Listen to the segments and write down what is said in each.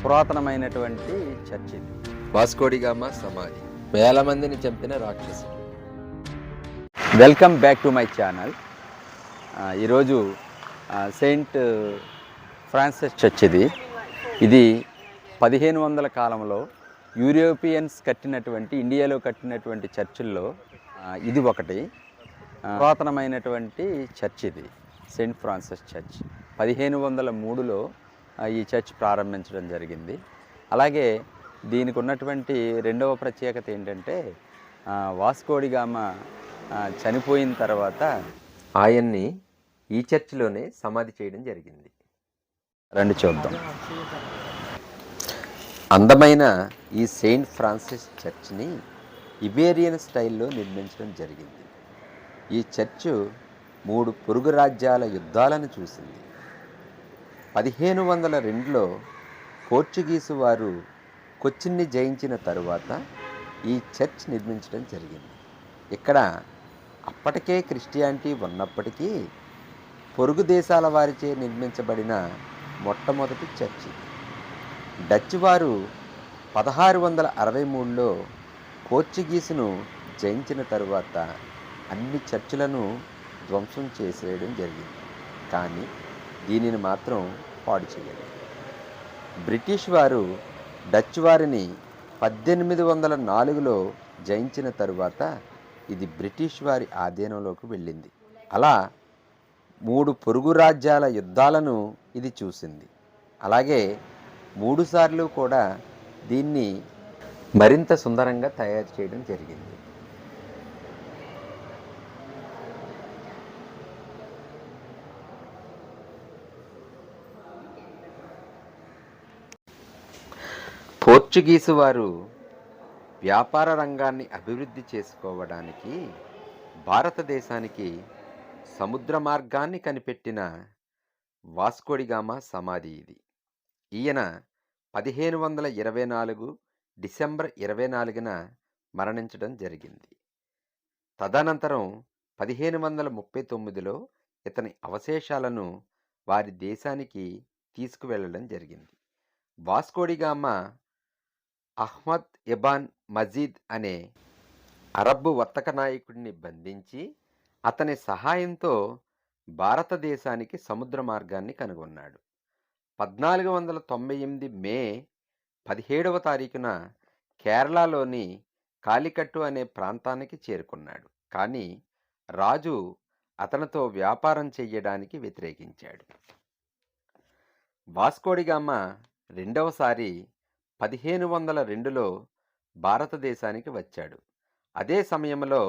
పురాతనమైనటువంటి చర్చ్ ఇది. వాస్కోడిగామా సమాధి, వేల మందిని చంపిన రాక్షసుడు. Welcome back to my channel. ఈరోజు సెయింట్ ఫ్రాన్సిస్ చర్చ్ ఇది 1500 కాలంలో యూరోపియన్స్ కట్టినటువంటి, ఇండియాలో కట్టినటువంటి చర్చిల్లో ఇది ఒకటి. పురాతనమైనటువంటి చర్చ్ ఇది, సెయింట్ ఫ్రాన్సిస్ చర్చ్. 1503లో ఈ చర్చ్ ప్రారంభించడం జరిగింది. అలాగే దీనికి ఉన్నటువంటి రెండవ ప్రత్యేకత ఏంటంటే, వాస్కోడిగామా చనిపోయిన తర్వాత ఆయన్ని ఈ చర్చిలోనే సమాధి చేయడం జరిగింది. రండి చూద్దాం. అందమైన ఈ సెయింట్ ఫ్రాన్సిస్ చర్చ్ని ఇబేరియన్ స్టైల్లో నిర్మించడం జరిగింది. ఈ చర్చు 3 పొరుగు రాజ్యాల యుద్ధాలను చూసింది. 1502లో పోర్చుగీసు వారు కొచ్చిన్ని జయించిన తరువాత ఈ చర్చ్ నిర్మించడం జరిగింది. ఇక్కడ అప్పటికే క్రిస్టియానిటీ ఉన్నప్పటికీ పొరుగు దేశాల వారిచే నిర్మించబడిన మొట్టమొదటి చర్చ్ ఇది. డచ్ వారు 1663లో పోర్చుగీసును జయించిన తరువాత అన్ని చర్చిలను ధ్వంసం చేసేయడం జరిగింది. కానీ దీనిని మాత్రం పాడు చేయలేదు. బ్రిటిష్ వారు డచ్ వారిని 1804లో జయించిన తరువాత ఇది బ్రిటిష్ వారి ఆధీనంలోకి వెళ్ళింది. అలా 3 పొరుగు రాజ్యాల యుద్ధాలను ఇది చూసింది. అలాగే 3 సార్లు కూడా దీన్ని మరింత సుందరంగా తయారు చేయడం జరిగింది. పోర్చుగీసు వారు వ్యాపార రంగాన్ని అభివృద్ధి చేసుకోవడానికి భారతదేశానికి సముద్ర మార్గాన్ని కనిపెట్టిన వాస్కోడిగామా సమాధి ఇది. ఈయన 1524 డిసెంబర్ 24న మరణించడం జరిగింది. తదనంతరం 1539లో ఇతని అవశేషాలను వారి దేశానికి తీసుకువెళ్ళడం జరిగింది. వాస్కోడిగామా అహ్మద్ ఇబాన్ మజీద్ అనే అరబ్బు వర్తక నాయకుడిని బంధించి అతని సహాయంతో భారతదేశానికి సముద్ర మార్గాన్ని కనుగొన్నాడు. 1498 మే 17వ తారీఖున కేరళలోని కాలికట్టు అనే ప్రాంతానికి చేరుకున్నాడు. కానీ రాజు అతనితో వ్యాపారం చెయ్యడానికి వ్యతిరేకించాడు. వాస్కోడిగామా రెండవసారి 1502లో భారతదేశానికి వచ్చాడు. అదే సమయంలో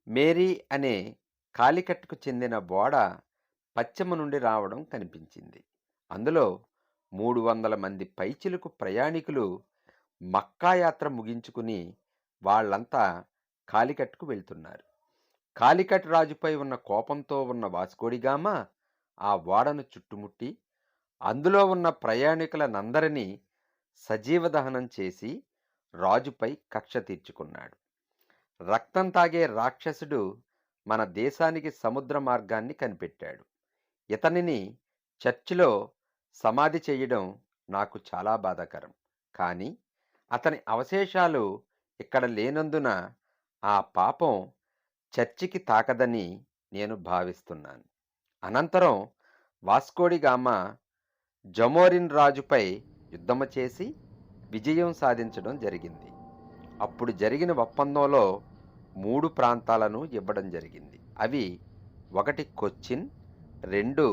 మేరీ అనే కాలికట్టుకు చెందిన ఓడ పశ్చిమ నుండి రావడం కనిపించింది. అందులో 300 మంది పైచిలుకు ప్రయాణికులు మక్కా యాత్ర ముగించుకుని వాళ్ళంతా కాలికట్టుకు వెళ్తున్నారు. కాలికట్ రాజుపై ఉన్న కోపంతో ఉన్న వాస్కోడిగామా ఆ ఓడను చుట్టుముట్టి అందులో ఉన్న ప్రయాణికులనందరినీ సజీవ దహనం చేసి రాజుపై కక్ష తీర్చుకున్నాడు. రక్తం తాగే రాక్షసుడు మన దేశానికి సముద్ర మార్గాన్ని కనిపెట్టాడు. ఇతనిని చర్చిలో సమాధి చేయడం నాకు చాలా బాధాకరం. కానీ అతని అవశేషాలు ఇక్కడ లేనందున ఆ పాపం చర్చికి తాకదని నేను భావిస్తున్నాను. అనంతరం వాస్కోడిగామా జమోరిన్ రాజుపై యుద్ధము చేసి విజయం సాధించడం జరిగింది. అప్పుడు జరిగిన ఒప్పందంలో 3 ప్రాంతాలను ఇవ్వడం జరిగింది. అవి 1 కొచ్చిన్, 2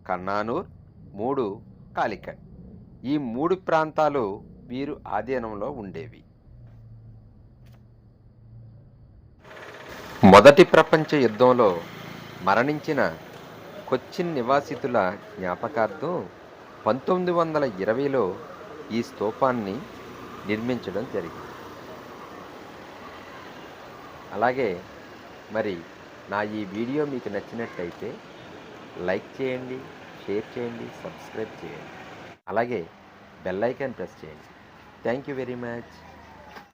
కన్నానూర్, 3 కాలికట్. ఈ 3 ప్రాంతాలు వీరు ఆధీనంలో ఉండేవి. మొదటి ప్రపంచ యుద్ధంలో మరణించిన కొచ్చిన్ నివాసితుల జ్ఞాపకార్థం 1920లో ఈ స్తూపాన్ని నిర్మించడం జరిగింది. అలాగే మరి నా ఈ వీడియో మీకు నచ్చినట్లయితే లైక్ చేయండి, షేర్ చేయండి, సబ్స్క్రైబ్ చేయండి. అలాగే బెల్ ఐకాన్ ప్రెస్ చేయండి. Thank you very much.